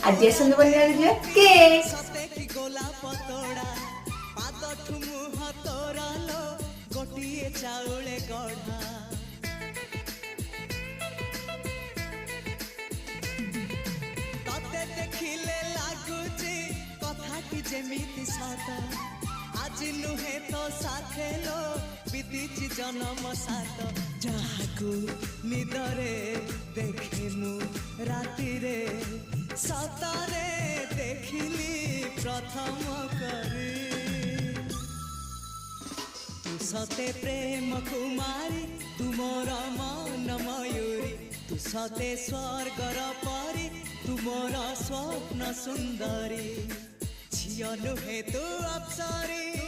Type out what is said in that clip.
ଆଜି ଆସନ୍ତୁ ବନେଇବା ଦେଖିବା କେକ୍। ସତେ କି ଗୋଲାପ ତୋଡ଼ା ପାଦଠୁ ମୁହଁ ତୋର ଲୋ ଗୋଟିଏ ଚାଉଳେ ଗଢ଼ା ତତେ ଦେଖିଲେ ଲାଗୁଛି କଥାଟି ଯେମିତି ସତ ଆଜି ନୁହେଁ ତ ସାଥେ ଲୋ ବିତିଛି ଜନମ ସାତ ଯାହାକୁ ନିଦରେ ଦେଖେ ମୁଁ ରାତିରେ ସତରେ ଦେଖିଲି ପ୍ରଥମ କରି ତୁ ସତେ ପ୍ରେମ କୁମାରୀ ତୁମର ମନ ମୟୂରୀ ତୁ ସତେ ସ୍ୱର୍ଗର ପରି ତୁମର ସ୍ୱପ୍ନ ସୁନ୍ଦରୀ ଝିଅ ନୁହେଁ ତୁ ଅପ୍ସରୀ